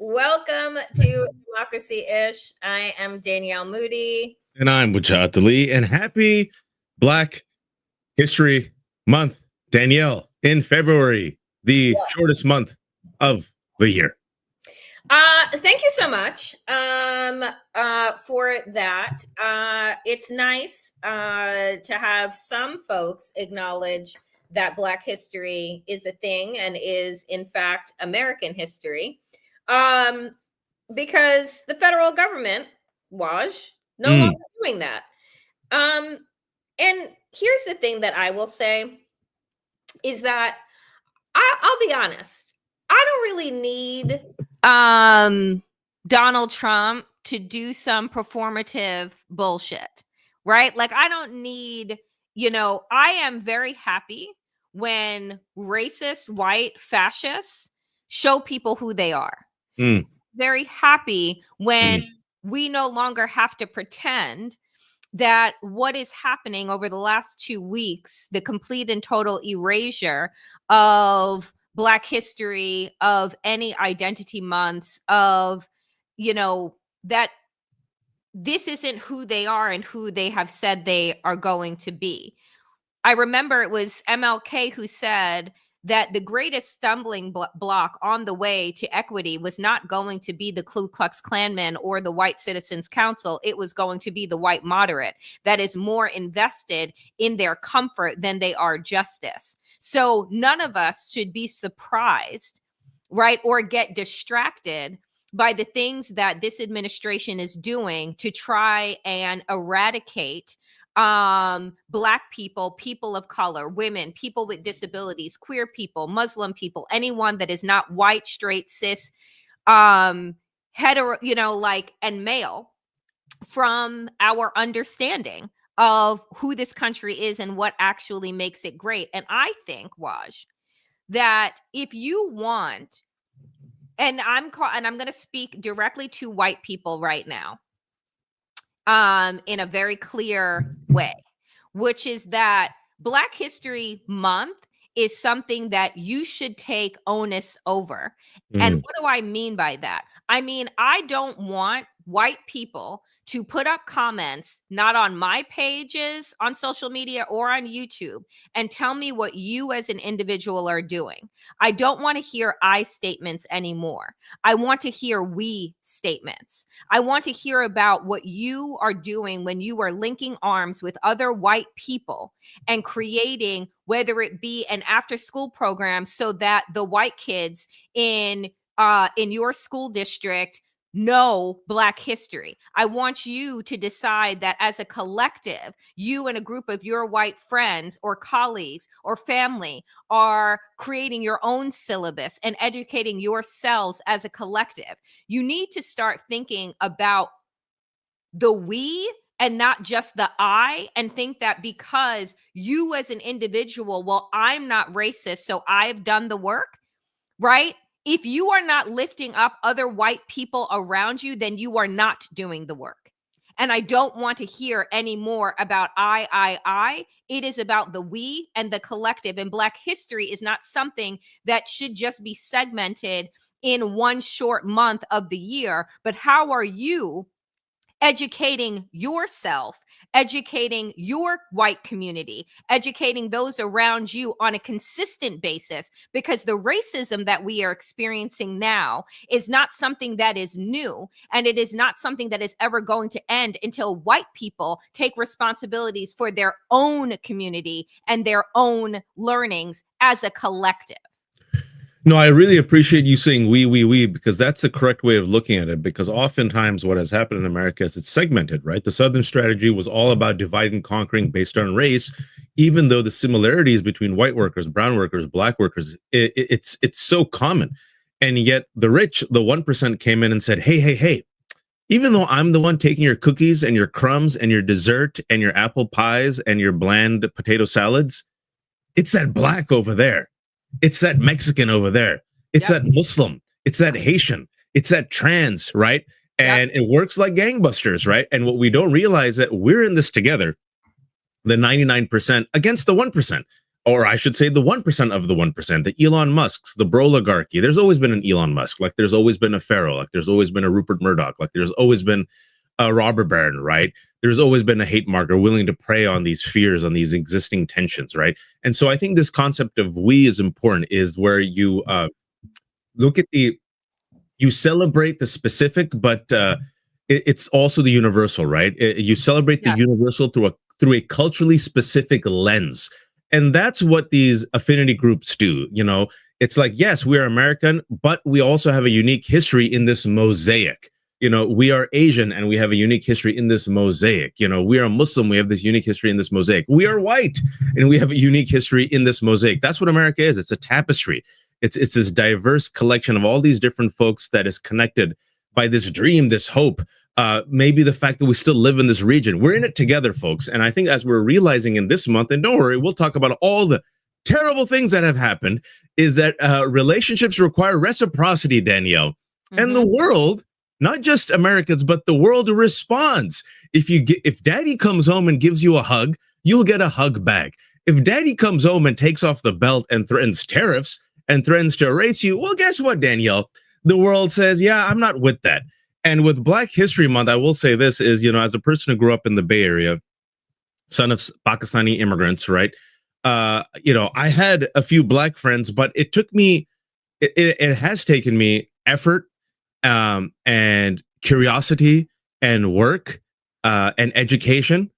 Welcome to Democracy-ish. I am Danielle Moodie. And I'm Wajahat, and happy Black History Month, Danielle, in February, the shortest month of the year. Thank you so much for that. It's nice to have some folks acknowledge that Black history is a thing and is, in fact, American history. Because the federal government, Waj, no longer doing that. And here's the thing that I will say is that I'll be honest. I don't really need Donald Trump to do some performative bullshit, right? Like, I don't need, I am very happy when racist white fascists show people who they are. Very happy when we no longer have to pretend that what is happening over the last 2 weeks, the complete and total erasure of Black history, of any identity months, of, that this isn't who they are and who they have said they are going to be. I remember it was MLK who said that the greatest stumbling block on the way to equity was not going to be the Ku Klux Klanmen or the White Citizens Council. It was going to be the white moderate that is more invested in their comfort than they are justice. So none of us should be surprised, right, or get distracted by the things that this administration is doing to try and eradicate Black people, people of color, women, people with disabilities, queer people, Muslim people, anyone that is not white, straight, cis, hetero, and male, from our understanding of who this country is and what actually makes it great. And I think, Waj, that if you want, and I'm going to speak directly to white people right now, in a very clear way, which is that Black History Month is something that you should take onus over. And what do I mean by that? I mean, I don't want white people to put up comments, not on my pages on social media or on YouTube, and tell me what you as an individual are doing. I don't want to hear I statements anymore. I want to hear we statements. I want to hear about what you are doing when you are linking arms with other white people and creating, whether it be an after-school program so that the white kids in your school district know Black history. I want you to decide that as a collective, you and a group of your white friends or colleagues or family are creating your own syllabus and educating yourselves as a collective. You need to start thinking about the we and not just the I, and think that because you as an individual, well, I'm not racist, so I've done the work, right? If you are not lifting up other white people around you, then you are not doing the work. And I don't want to hear any more about I. It is about the we and the collective. And Black history is not something that should just be segmented in one short month of the year. But how are you educating yourself, educating your white community, educating those around you on a consistent basis? Because the racism that we are experiencing now is not something that is new, and it is not something that is ever going to end until white people take responsibilities for their own community and their own learnings as a collective. No, I really appreciate you saying we, because that's the correct way of looking at it, because oftentimes what has happened in America is it's segmented, right? The Southern strategy was all about divide and conquering based on race, even though the similarities between white workers, brown workers, Black workers, it's so common. And yet the rich, the 1%, came in and said, hey, even though I'm the one taking your cookies and your crumbs and your dessert and your apple pies and your bland potato salads, it's that Black over there. It's that Mexican over there. It's that Muslim. It's that Haitian. It's that trans, right? And it works like gangbusters, right? And what we don't realize that we're in this together, the 99% against the 1%. or I should say the 1% of the 1%, the Elon Musks, the broligarchy. There's always been an Elon Musk, like there's always been a Pharaoh, like there's always been a Rupert Murdoch, like there's always been a robber baron, right? There's always been a hate marker willing to prey on these fears, on these existing tensions, right? And so I think this concept of we is important, is where you look at you celebrate the specific, but it's also the universal, right? You celebrate the universal through a culturally specific lens. And that's what these affinity groups do. You know, it's like, yes, we are American, but we also have a unique history in this mosaic. You know, we are Asian and we have a unique history in this mosaic. You know, we are Muslim, we have this unique history in this mosaic. We are white and we have a unique history in this mosaic. That's what America is. It's a tapestry. It's this diverse collection of all these different folks that is connected by this dream, this hope, maybe the fact that we still live in this region. We're in it together, folks. And I think as we're realizing in this month, and don't worry, we'll talk about all the terrible things that have happened, is that relationships require reciprocity, Danielle. Mm-hmm. And the world, not just Americans, but the world responds. If daddy comes home and gives you a hug, you'll get a hug back. If daddy comes home and takes off the belt and threatens tariffs and threatens to erase you, well, guess what, Danielle? The world says, yeah, I'm not with that. And with Black History Month, I will say this is, you know, as a person who grew up in the Bay Area, son of Pakistani immigrants, right? You know, I had a few Black friends, but it took me, it has taken me effort and curiosity and work and education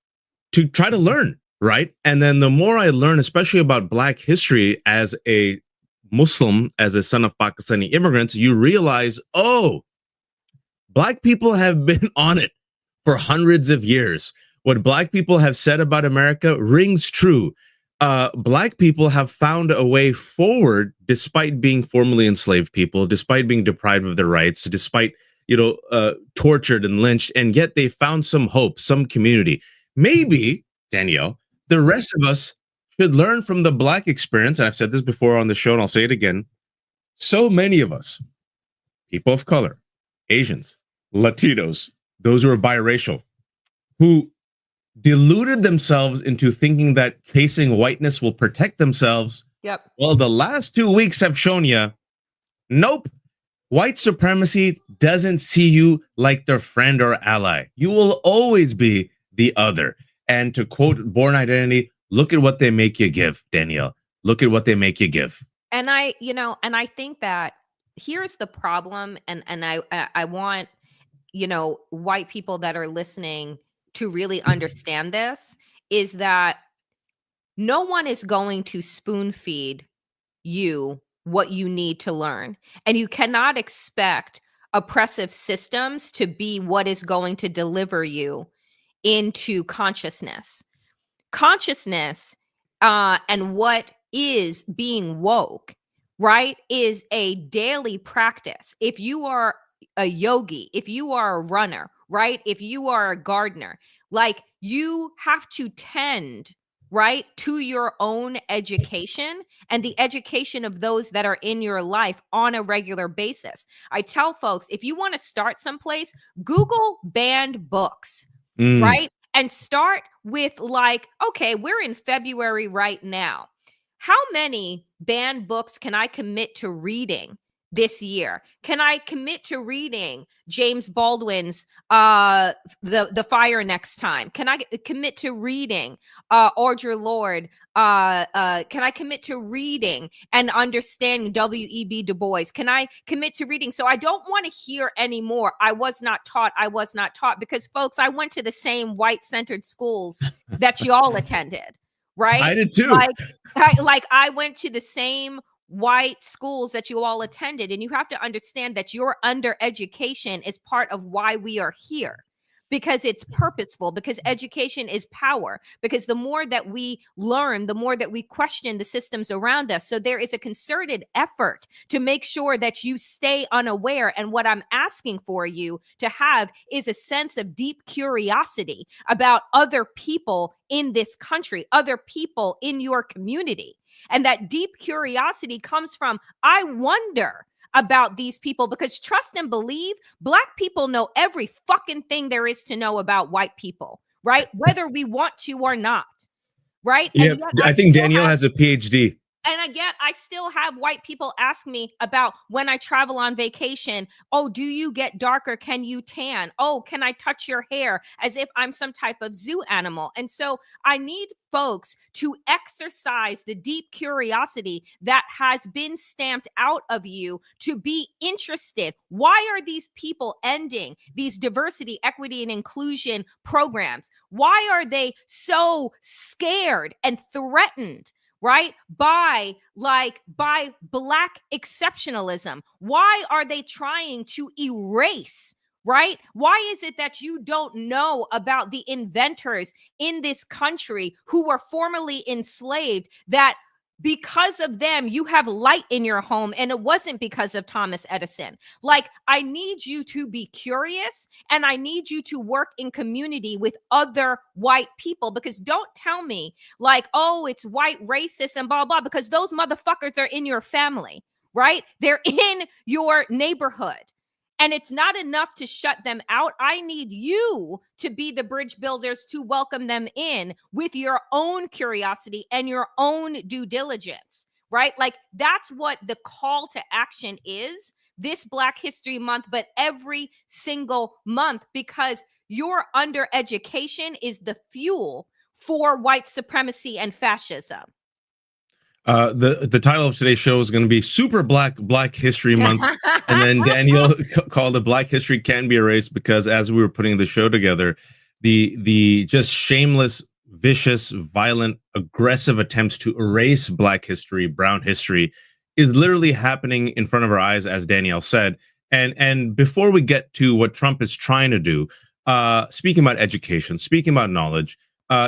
to try to learn, right? And then the more I learn, especially about Black history as a Muslim, as a son of Pakistani immigrants, you realize, oh, Black people have been on it for hundreds of years. What Black people have said about America rings true. Black people have found a way forward despite being formerly enslaved people, despite being deprived of their rights, despite, you know, tortured and lynched, and yet they found some hope, some community. Maybe, Danielle, the rest of us should learn from the Black experience. And I've said this before on the show, and I'll say it again. So many of us, people of color, Asians, Latinos, those who are biracial, who deluded themselves into thinking that chasing whiteness will protect themselves. Yep. Well, the last 2 weeks have shown you, nope. White supremacy doesn't see you like their friend or ally. You will always be the other. And to quote Born Identity, look at what they make you give, Danielle. Look at what they make you give. And I think that here's the problem, and I want, you know, white people that are listening to really understand this, is that no one is going to spoon feed you what you need to learn. And you cannot expect oppressive systems to be what is going to deliver you into consciousness. Consciousness and what is being woke, right, is a daily practice. If you are a yogi, if you are a runner, right, if you are a gardener, like, you have to tend, right, to your own education and the education of those that are in your life on a regular basis. I tell folks, if you want to start someplace, Google banned books, right? And start with, like, okay, we're in February right now. How many banned books can I commit to reading this year? Can I commit to reading James Baldwin's The Fire Next Time? Can I commit to reading Audre Lorde? Can I commit to reading and understanding W.E.B. Du Bois? Can I commit to reading? So I don't want to hear anymore, I was not taught, because, folks, I went to the same white-centered schools that y'all attended, right? I did too. Like I went to the same white schools that you all attended, and you have to understand that your undereducation is part of why we are here, because it's purposeful, because education is power, because the more that we learn, the more that we question the systems around us. So there is a concerted effort to make sure that you stay unaware. And what I'm asking for you to have is a sense of deep curiosity about other people in this country, other people in your community. And that deep curiosity comes from, I wonder about these people, because trust and believe, Black people know every fucking thing there is to know about white people, right? Whether we want to or not. right? Yeah, And yet I think Danielle has a PhD. and again, I still have white people ask me about when I travel on vacation. Oh, do you get darker? Can you tan? Oh, can I touch your hair? As if I'm some type of zoo animal. And so I need folks to exercise the deep curiosity that has been stamped out of you to be interested. Why are these people ending these diversity, equity, and inclusion programs? Why are they so scared and threatened, right, by Black exceptionalism? Why are they trying to erase, right? Why is it that you don't know about the inventors in this country who were formerly enslaved, that because of them you have light in your home, and it wasn't because of Thomas Edison? Like, I need you to be curious, and I need you to work in community with other white people, because don't tell me like, oh, it's white racist and blah blah, because those motherfuckers are in your family, right? They're in your neighborhood. And it's not enough to shut them out. I need you to be the bridge builders to welcome them in with your own curiosity and your own due diligence, right? Like, that's what the call to action is this Black History Month, but every single month, because your undereducation is the fuel for white supremacy and fascism. The title of today's show is going to be Super Black History Month, and then Danielle called it Black History Can Be Erased, because as we were putting the show together, the just shameless, vicious, violent, aggressive attempts to erase Black history, brown history, is literally happening in front of our eyes, as Danielle said. And before we get to what Trump is trying to do, speaking about education, speaking about knowledge,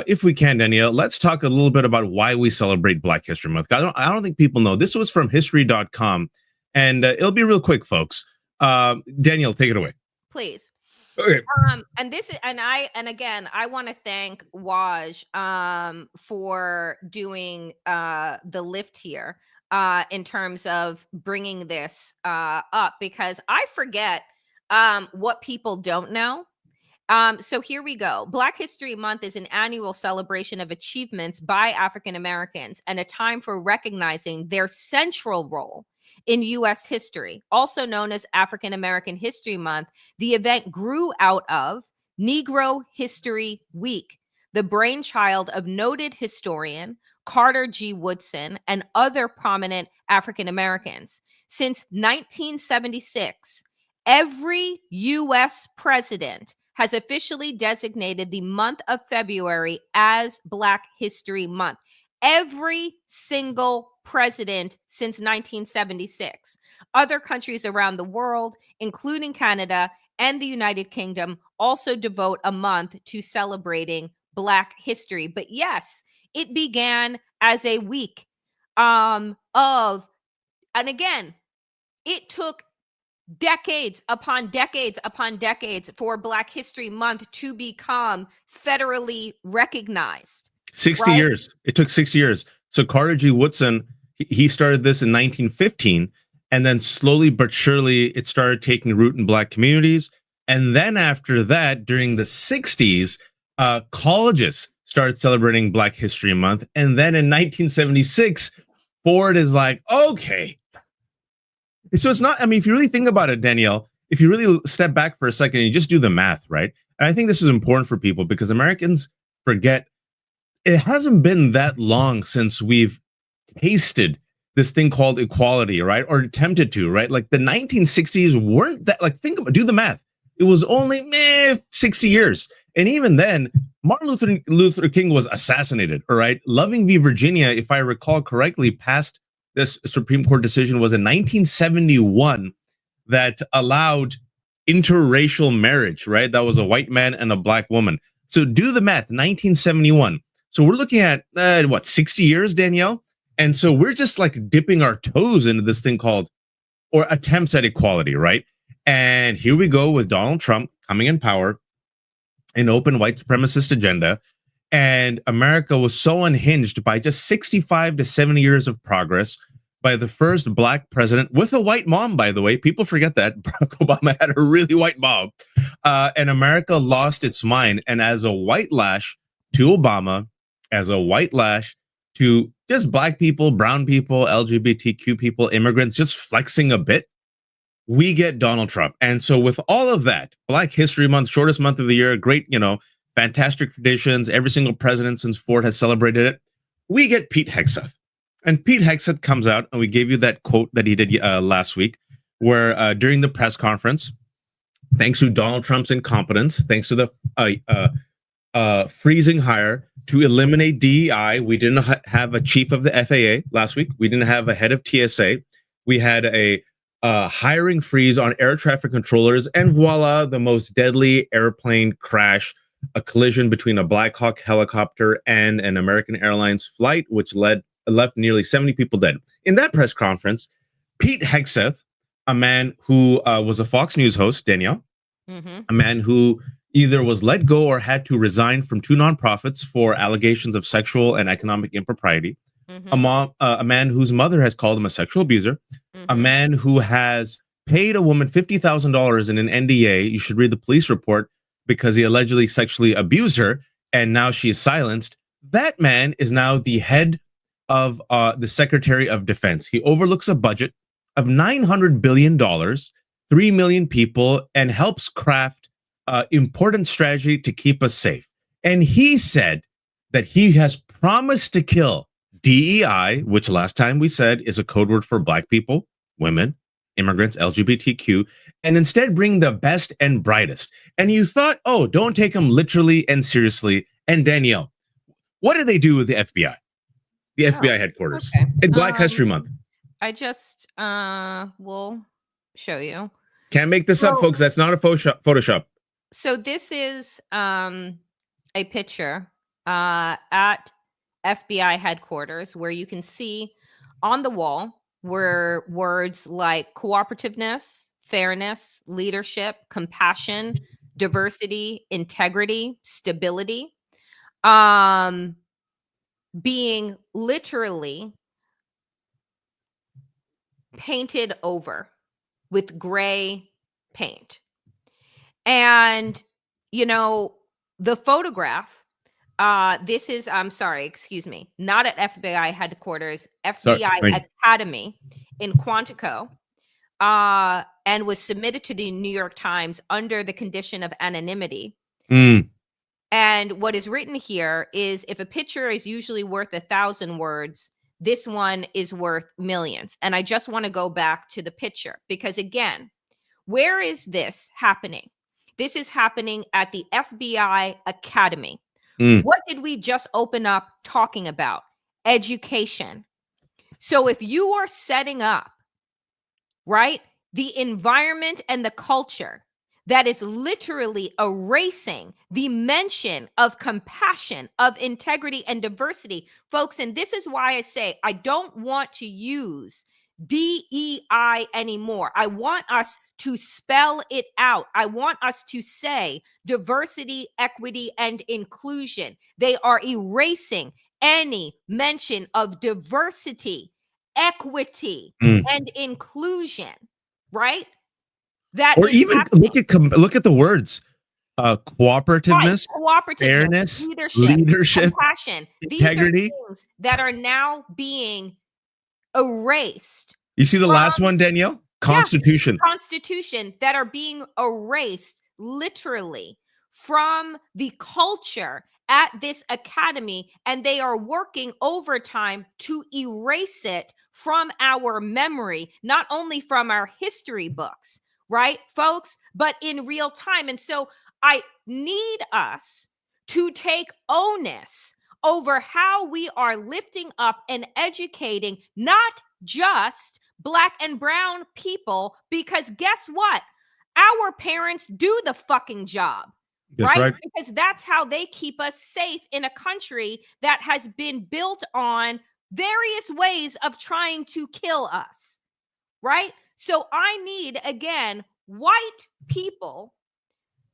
if we can, Danielle, let's talk a little bit about why we celebrate Black History Month. I don't think people know. This was from history.com, and it'll be real quick, folks. Danielle, take it away. Please. Okay. And again, I want to thank Waj for doing the lift here in terms of bringing this up, because I forget what people don't know. So here we go. Black History Month is an annual celebration of achievements by African Americans and a time for recognizing their central role in U.S. history. Also known as African American History Month, the event grew out of Negro History Week, the brainchild of noted historian Carter G. Woodson and other prominent African Americans. Since 1976, every U.S. president has officially designated the month of February as Black History Month. Every single president since 1976. Other countries around the world, including Canada and the United Kingdom, also devote a month to celebrating Black history. But yes, it began as a week and again, it took decades upon decades upon decades for Black History Month to become federally recognized. 60 years. It took 6 years. So Carter G. Woodson, he started this in 1915, and then slowly but surely it started taking root in Black communities. And then after that, during the 60s, colleges started celebrating Black History Month. And then in 1976, Ford is like, okay. So it's not, I mean, if you really think about it, Danielle, if you really step back for a second and you just do the math, right? And I think this is important for people because Americans forget it hasn't been that long since we've tasted this thing called equality, right? Or attempted to, right? Like the 1960s weren't that, like, think about, do the math. It was only 60 years. And even then, Martin Luther King was assassinated, all right? Loving v. Virginia, if I recall correctly, passed this Supreme Court decision was in 1971 that allowed interracial marriage, right? That was a white man and a Black woman. So do the math, 1971. So we're looking at, 60 years, Danielle? And so we're just like dipping our toes into this thing called, or attempts at equality, right? And here we go with Donald Trump coming in power, an open white supremacist agenda. And America was so unhinged by just 65 to 70 years of progress by the first Black president with a white mom, by the way. People forget that Barack Obama had a really white mom. And America lost its mind. And as a white lash to Obama as a white lash to just black people, brown people, LGBTQ people, immigrants, just flexing a bit, we get Donald Trump. And so with all of that, Black History Month, shortest month of the year, great, fantastic traditions. Every single president since Ford has celebrated it. We get Pete Hegseth. And Pete Hegseth comes out, and we gave you that quote that he did last week, where during the press conference, thanks to Donald Trump's incompetence, thanks to the freezing hire to eliminate DEI, we didn't have a chief of the FAA last week. We didn't have a head of TSA. We had a hiring freeze on air traffic controllers, and voila, the most deadly airplane crash, a collision between a Black Hawk helicopter and an American Airlines flight, which left nearly 70 people dead. In that press conference, Pete Hegseth, a man who was a Fox News host, Danielle, a man who either was let go or had to resign from 2 nonprofits for allegations of sexual and economic impropriety, a man whose mother has called him a sexual abuser, a man who has paid a woman $50,000 in an NDA. You should read the police report because he allegedly sexually abused her, and now she is silenced. That man is now the head of the Secretary of Defense. He overlooks a budget of $900 billion, 3 million people, and helps craft important strategy to keep us safe. And he said that he has promised to kill DEI, which last time we said is a code word for Black people, women, immigrants, LGBTQ, and instead bring the best and brightest. And you thought, oh, don't take them literally and seriously. And Danielle, what did they do with the FBI? The FBI headquarters in Black History Month. I just will show you. Can't make this up, folks. That's not a Photoshop. So this is a picture at FBI headquarters where you can see on the wall were words like cooperativeness, fairness, leadership, compassion, diversity, integrity, stability, being literally painted over with gray paint. And, the photograph, this is, I'm sorry, excuse me, not at FBI headquarters, FBI Academy in Quantico, and was submitted to the New York Times under the condition of anonymity. And what is written here is, if a picture is usually worth 1,000 words, this one is worth millions. And I just want to go back to the picture because, again, where is this happening? This is happening at the FBI Academy. What did we just open up talking about? Education. So if you are setting up, right, the environment and the culture that is literally erasing the mention of compassion, of integrity, and diversity, folks, and this is why I say I don't want to use DEI anymore. I want us to spell it out. I want us to say diversity, equity, and inclusion. They are erasing any mention of diversity, equity, and inclusion, right? That or even look at the words. Cooperativeness, fairness, leadership, compassion. Integrity. These are things that are now being erased. You see the last one, Danielle? Constitution. Constitution that are being erased literally from the culture at this academy, and they are working overtime to erase it from our memory, not only from our history books, right, folks, but in real time. And so I need us to take onus over how we are lifting up and educating not just Black and brown people, because guess what? Our parents do the fucking job, right? Because that's how they keep us safe in a country that has been built on various ways of trying to kill us, right? So I need, again, white people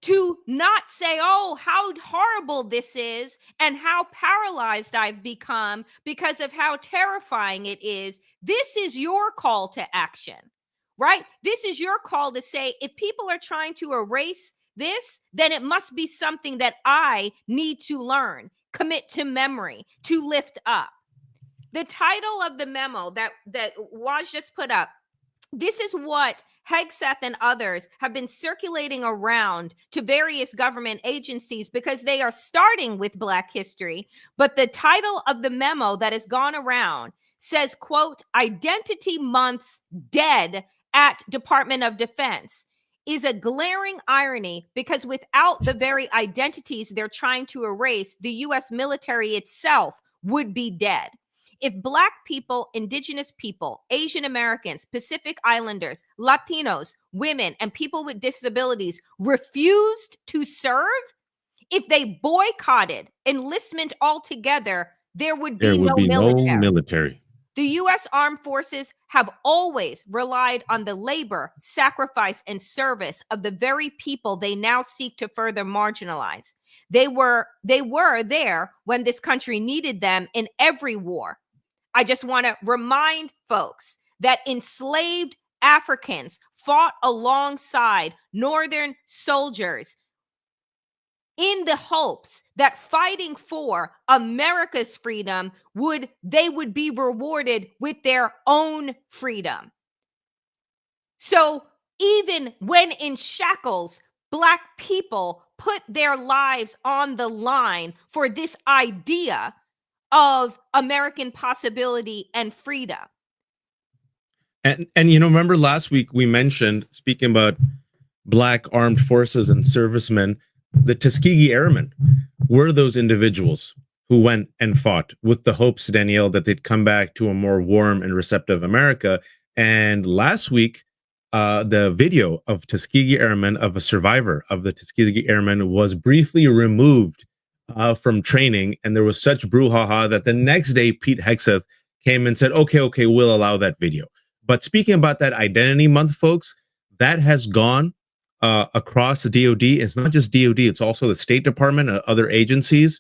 to not say, oh, how horrible this is and how paralyzed I've become because of how terrifying it is. This is your call to action, right? This is your call to say, if people are trying to erase this, then it must be something that I need to learn. commit to memory, to lift up. The title of the memo that Waj just put up, this is what Hegseth and others have been circulating around to various government agencies because they are starting with Black history. But the title of the memo that has gone around says, quote, Identity Month's dead at Department of Defense, is a glaring irony because without the very identities they're trying to erase, the U.S. military itself would be dead. If Black people, Indigenous people, Asian Americans, Pacific Islanders, Latinos, women, and people with disabilities refused to serve, if they boycotted enlistment altogether, there would be no military. The U.S. Armed Forces have always relied on the labor, sacrifice, and service of the very people they now seek to further marginalize. They were there when this country needed them in every war. I just want to remind folks that enslaved Africans fought alongside Northern soldiers in the hopes that fighting for America's freedom they would be rewarded with their own freedom. So even when in shackles, Black people put their lives on the line for this idea of American possibility and freedom. And remember last week we mentioned, speaking about Black armed forces and servicemen, the Tuskegee Airmen were those individuals who went and fought with the hopes, Danielle, that they'd come back to a more warm and receptive America. And last week, the video of Tuskegee Airmen, of a survivor of the Tuskegee Airmen, was briefly removed from training. And there was such brouhaha that the next day, Pete Hegseth came and said, okay, we'll allow that video. But speaking about that Identity Month, folks, that has gone across the DOD. It's not just DOD, it's also the State Department and other agencies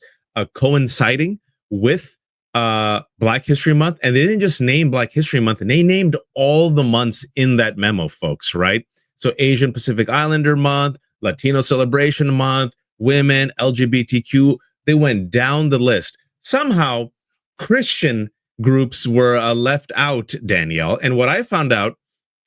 coinciding with Black History Month. And they didn't just name Black History Month, and they named all the months in that memo, folks, right? So Asian Pacific Islander Month, Latino Celebration Month, women, LGBTQ, they went down the list. Somehow, Christian groups were left out, Danielle. And what I found out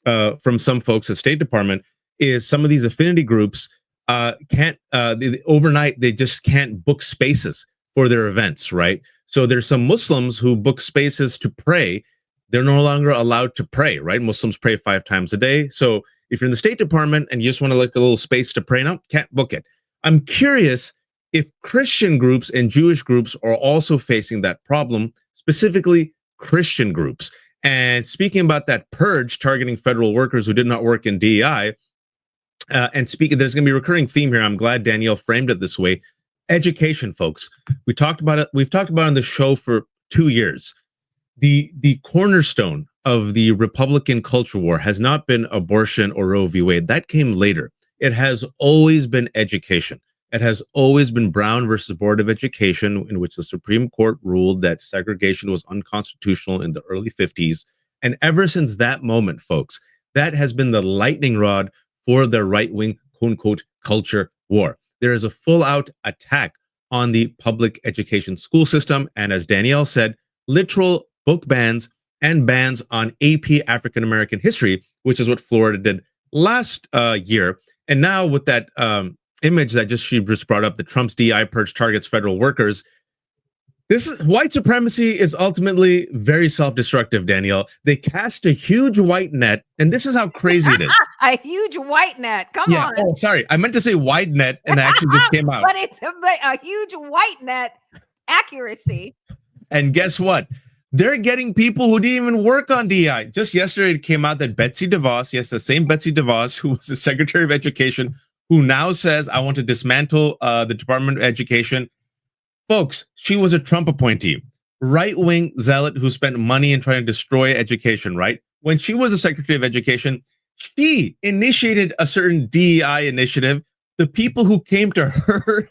from some folks at State Department is some of these affinity groups overnight, they just can't book spaces for their events, right? So there's some Muslims who book spaces to pray. They're no longer allowed to pray, right? Muslims pray 5 times a day. So if you're in the State Department and you just want to like a little space to pray, no, can't book it. I'm curious if Christian groups and Jewish groups are also facing that problem, specifically Christian groups. And speaking about that purge targeting federal workers who did not work in DEI, and speaking, there's going to be a recurring theme here. I'm glad Danielle framed it this way. Education, folks. We talked about it. We've talked about it on the show for 2 years. The cornerstone of the Republican culture war has not been abortion or Roe v. Wade. That came later. It has always been education. It has always been Brown versus Board of Education, in which the Supreme Court ruled that segregation was unconstitutional in the early 50s. And ever since that moment, folks, that has been the lightning rod for the right-wing, quote-unquote, culture war. There is a full-out attack on the public education school system. And as Danielle said, literal book bans and bans on AP African-American history, which is what Florida did last year. And now with that image that she just brought up, the Trump's DEI purge targets federal workers. White supremacy is ultimately very self-destructive, Danielle. They cast a huge white net, and this is how crazy it is. A huge white net. Come on. Oh, sorry. I meant to say wide net, and it actually just came out. But it's a huge white net accuracy. And guess what? They're getting people who didn't even work on DEI. Just yesterday, it came out that Betsy DeVos, yes, the same Betsy DeVos, who was the Secretary of Education, who now says, I want to dismantle the Department of Education. Folks, she was a Trump appointee, right-wing zealot who spent money in trying to destroy education, right? When she was a Secretary of Education, she initiated a certain DEI initiative. The people who came to her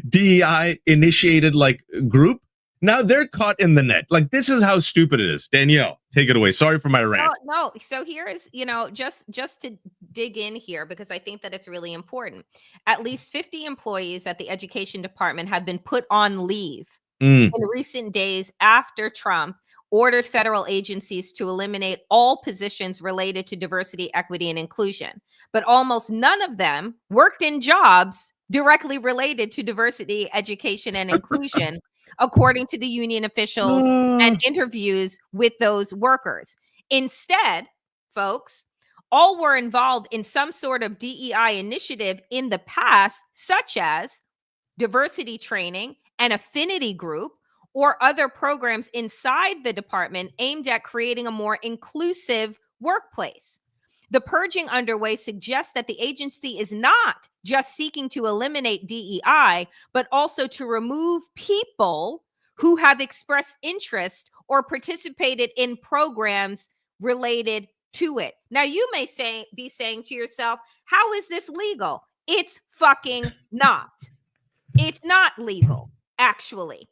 DEI initiated like group, now they're caught in the net. Like, this is how stupid it is. Danielle, Take it away. Sorry for my rant. No. So here is, just to dig in here, because I think that it's really important. At least 50 employees at the education department have been put on leave in recent days after Trump ordered federal agencies to eliminate all positions related to diversity, equity, and inclusion. But almost none of them worked in jobs directly related to diversity, education, and inclusion, according to the union officials and interviews with those workers. Instead, folks, all were involved in some sort of DEI initiative in the past, such as diversity training, an affinity group, or other programs inside the department aimed at creating a more inclusive workplace. The purging underway suggests that the agency is not just seeking to eliminate DEI, but also to remove people who have expressed interest or participated in programs related to it. Now, you may be saying to yourself, how is this legal? It's fucking not. It's not legal, actually.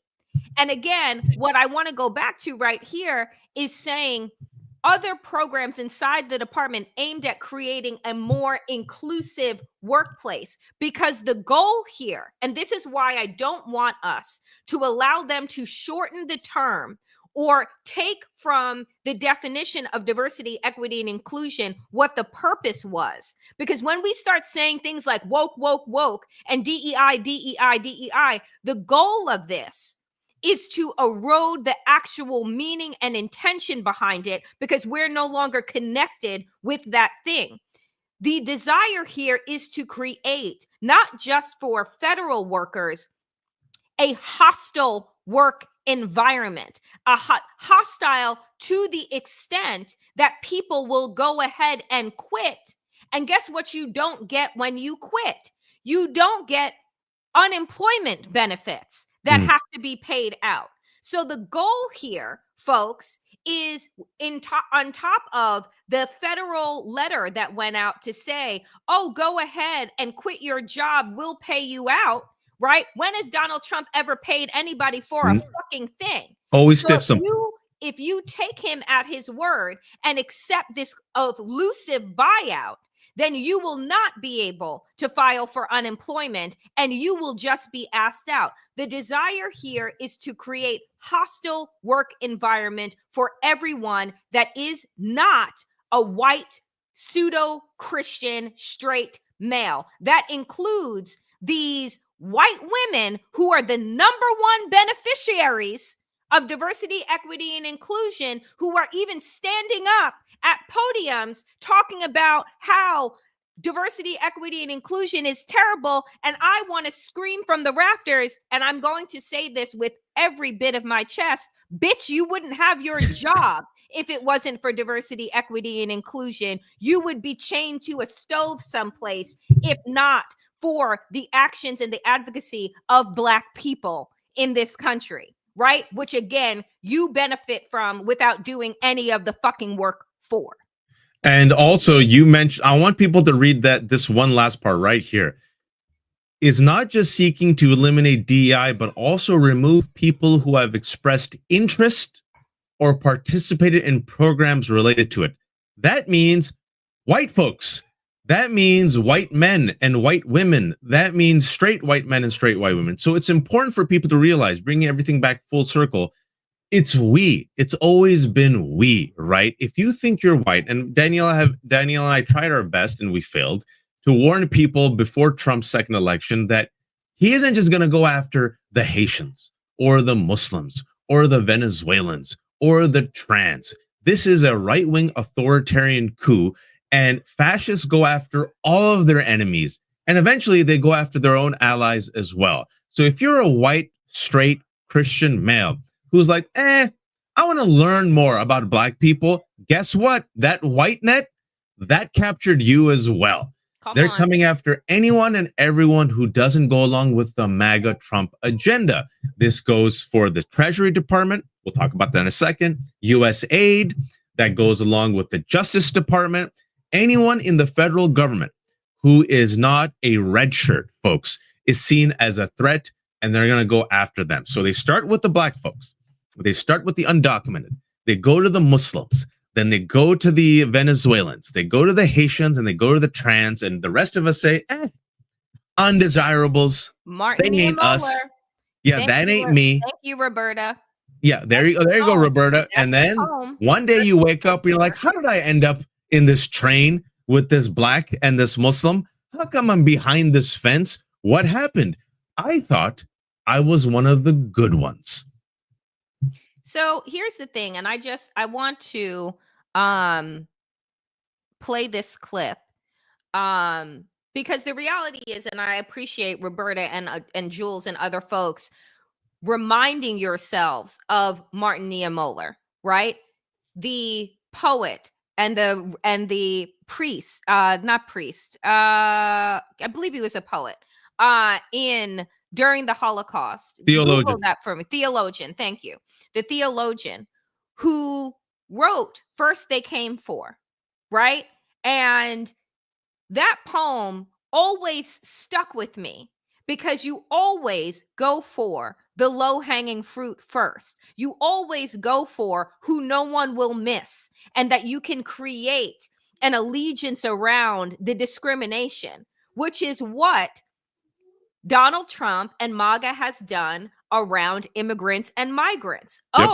And again, what I want to go back to right here is saying other programs inside the department aimed at creating a more inclusive workplace, because the goal here, and this is why I don't want us to allow them to shorten the term or take from the definition of diversity, equity, and inclusion what the purpose was. Because when we start saying things like woke, woke, woke, and DEI, DEI, DEI, the goal of this is to erode the actual meaning and intention behind it, because we're no longer connected with that thing. The desire here is to create, not just for federal workers, a hostile work environment, hostile to the extent that people will go ahead and quit. And guess what you don't get when you quit? You don't get unemployment benefits that have to be paid out. So the goal here, folks, is on top of the federal letter that went out to say, oh, go ahead and quit your job, we'll pay you out, right? When has Donald Trump ever paid anybody for a fucking thing? Always stiff some. If you take him at his word and accept this elusive buyout, then you will not be able to file for unemployment and you will just be asked out. The desire here is to create hostile work environment for everyone that is not a white, pseudo-Christian, straight male. That includes these white women who are the number one beneficiaries of diversity, equity, and inclusion, who are even standing up at podiums talking about how diversity, equity, and inclusion is terrible. And I want to scream from the rafters, and I'm going to say this with every bit of my chest, bitch, you wouldn't have your job if it wasn't for diversity, equity, and inclusion. You would be chained to a stove someplace if not for the actions and the advocacy of Black people in this country, right? Which again, you benefit from without doing any of the fucking work for. And also you mentioned, I want people to read this one last part right here, is not just seeking to eliminate DEI, but also remove people who have expressed interest or participated in programs related to it. That means white folks. That means white men and white women. That means straight white men and straight white women. So it's important for people to realize, bringing everything back full circle, it's we. It's always been we, right? If you think you're white, and Danielle and I tried our best and we failed to warn people before Trump's second election that he isn't just going to go after the Haitians or the Muslims or the Venezuelans or the trans. This is a right-wing authoritarian coup, and fascists go after all of their enemies, and eventually they go after their own allies as well. So if you're a white, straight Christian male who's like, I want to learn more about Black people, guess what? That white net, that captured you as well. They're coming after anyone and everyone who doesn't go along with the MAGA Trump agenda. This goes for the Treasury Department. We'll talk about that in a second. US aid, that goes along with the Justice Department. Anyone in the federal government who is not a red shirt, folks, is seen as a threat, and they're going to go after them. So they start with the Black folks. They start with the undocumented. They go to the Muslims. Then they go to the Venezuelans. They go to the Haitians, and they go to the trans, and the rest of us say, undesirables. They Martin ain't us. Mueller. Yeah, that ain't me. Thank you, Roberta. Yeah, there you go, Roberta. And then one day you wake up, you're like, how did I end up in this train with this black and this Muslim? How come I'm behind this fence? What happened? I thought I was one of the good ones. So here's the thing, and I want to play this clip because the reality is, and I appreciate Roberta and Jules and other folks reminding yourselves of Martin Niemöller, right? The poet and the priest, not priest, I believe he was a poet during the Holocaust. Theologian. Google that for me. Theologian, thank you. The theologian who wrote First They Came For, right? And that poem always stuck with me because you always go for the low-hanging fruit first. You always go for who no one will miss, and that you can create an allegiance around the discrimination, which is what Donald Trump and MAGA has done around immigrants and migrants. Yep.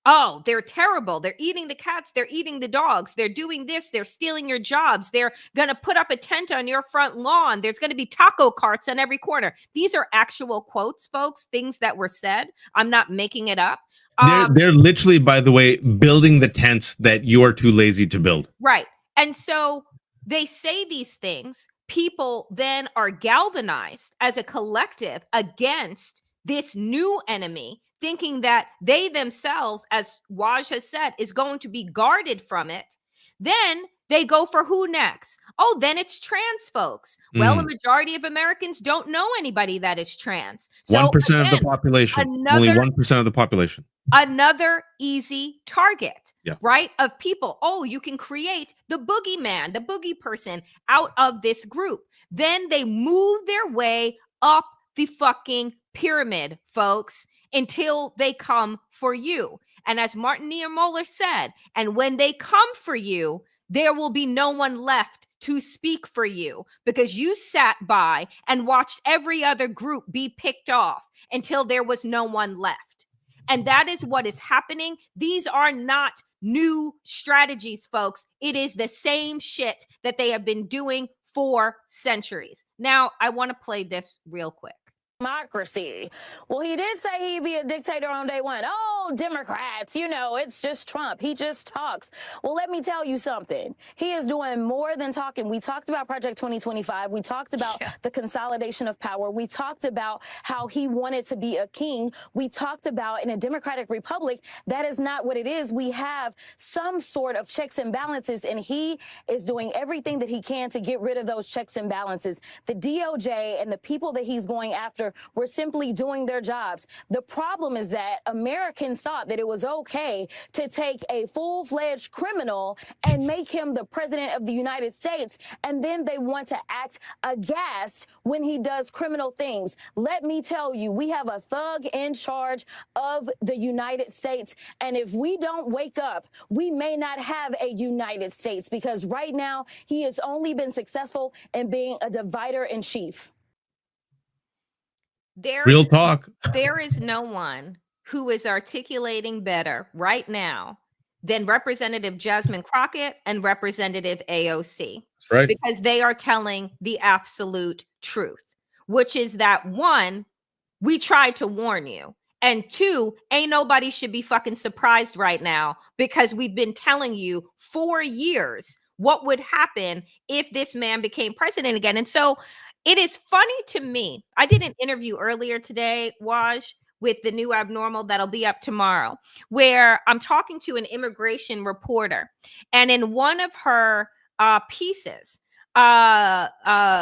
Oh, they're terrible. They're eating the cats. They're eating the dogs. They're doing this. They're stealing your jobs. They're going to put up a tent on your front lawn. There's going to be taco carts on every corner. These are actual quotes, folks, things that were said. I'm not making it up. They're literally, by the way, building the tents that you are too lazy to build. Right. And so they say these things. People then are galvanized as a collective against this new enemy, thinking that they themselves, as Waj has said, is going to be guarded from it. Then they go for who next? Oh, then it's trans folks. Well, a majority of Americans don't know anybody that is trans. So 1% of the population. Only 1% of the population. Another easy target, yeah. Right? Of people. Oh, you can create the boogeyman, the boogie person out of this group. Then they move their way up the fucking pyramid, folks, until they come for you. And as Martin Niemöller said, and when they come for you, there will be no one left to speak for you because you sat by and watched every other group be picked off until there was no one left. And that is what is happening. These are not new strategies, folks. It is the same shit that they have been doing for centuries. Now, I want to play this real quick. Democracy. Well, he did say he'd be a dictator on day one. Oh, Democrats, you know, it's just Trump. He just talks. Well, let me tell you something. He is doing more than talking. We talked about Project 2025. We talked about the consolidation of power. We talked about how he wanted to be a king. We talked about in a democratic republic, that is not what it is. We have some sort of checks and balances, and he is doing everything that he can to get rid of those checks and balances. The DOJ and the people that he's going after were simply doing their jobs. The problem is that Americans thought that it was okay to take a full-fledged criminal and make him the president of the United States, and then they want to act aghast when he does criminal things. Let me tell you, we have a thug in charge of the United States, and if we don't wake up, we may not have a United States, because right now he has only been successful in being a divider in chief. Real talk. There is no one who is articulating better right now than Representative Jasmine Crockett and Representative AOC. That's right. Because they are telling the absolute truth, which is that one, we tried to warn you. And two, ain't nobody should be fucking surprised right now because we've been telling you for years what would happen if this man became president again. And so it is funny to me. I did an interview earlier today, Waj, with the New Abnormal that'll be up tomorrow, where I'm talking to an immigration reporter. And in one of her pieces, Micah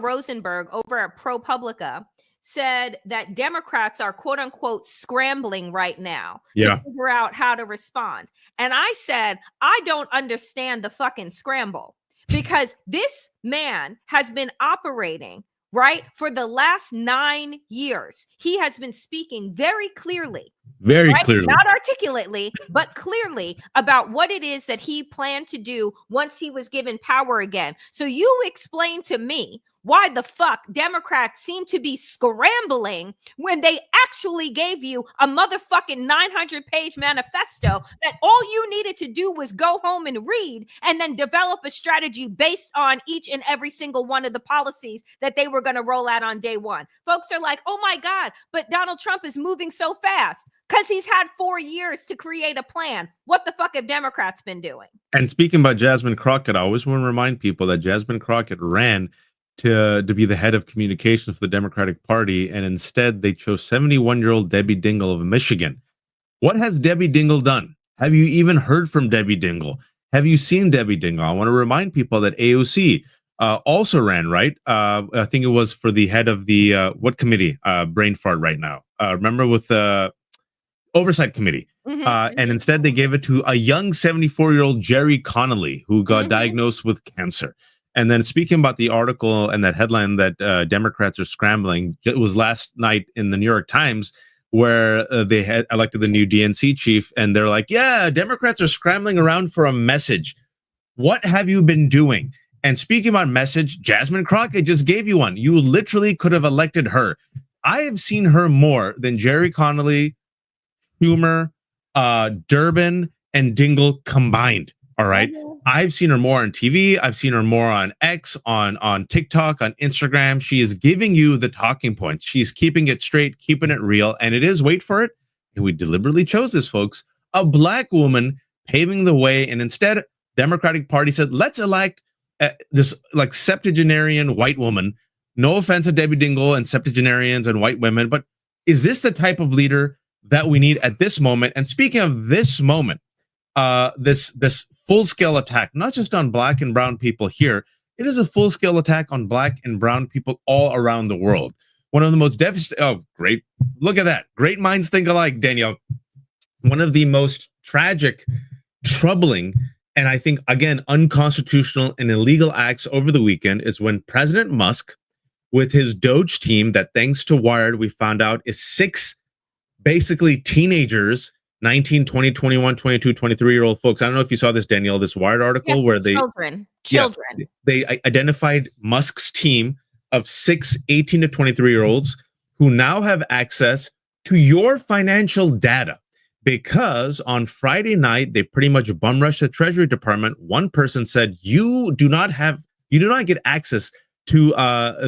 Rosenberg over at ProPublica said that Democrats are, quote unquote, scrambling right now to figure out how to respond. And I said, I don't understand the fucking scramble. Because this man has been operating right? For the last 9 years, he has been speaking very clearly, Very right? clearly. Not articulately, but clearly about what it is that he planned to do once he was given power again. So you explain to me why the fuck Democrats seem to be scrambling when they actually gave you a motherfucking 900-page manifesto that all you needed to do was go home and read and then develop a strategy based on each and every single one of the policies that they were going to roll out on day one. Folks are like, oh my God, but Donald Trump is moving so fast because he's had 4 years to create a plan. What the fuck have Democrats been doing? And speaking about Jasmine Crockett, I always want to remind people that Jasmine Crockett ran to be the head of communications for the Democratic Party, and instead they chose 71-year-old Debbie Dingell of Michigan. What has Debbie Dingell done? Have you even heard from Debbie Dingell? Have you seen Debbie Dingell? I want to remind people that AOC also ran, right? I think it was for the head of the, what committee? Brain fart right now. Remember with the Oversight Committee. And instead they gave it to a young 74-year-old Jerry Connolly who got diagnosed with cancer. And then speaking about the article and that headline that Democrats are scrambling, it was last night in the New York Times where they had elected the new DNC chief, and they're like, yeah, Democrats are scrambling around for a message. What have you been doing? And speaking about message, Jasmine Crockett just gave you one. You literally could have elected her. I have seen her more than Jerry Connolly, Schumer, Durbin, and Dingell combined. All right. I've seen her more on TV. I've seen her more on X, on TikTok, on Instagram. She is giving you the talking points. She's keeping it straight, keeping it real. And it is, wait for it, and we deliberately chose this, folks, a black woman paving the way. And instead, Democratic Party said, let's elect this like septuagenarian white woman. No offense to Debbie Dingell and septuagenarians and white women, but is this the type of leader that we need at this moment? And speaking of this moment, this full-scale attack, not just on black and brown people here, it is a full-scale attack on black and brown people all around the world. One of the most devastating, oh, great, look at that. Great minds think alike, Danielle. One of the most tragic, troubling, and I think, again, unconstitutional and illegal acts over the weekend is when President Musk, with his Doge team that, thanks to Wired, we found out is 6 basically teenagers, 19, 20, 21, 22, 23-year-old folks. I don't know if you saw this, Danielle, this Wired article where they children. They identified Musk's team of 6 18 to 23-year-olds who now have access to your financial data, because on Friday night they pretty much bum rushed the Treasury Department. One person said, you do not get access to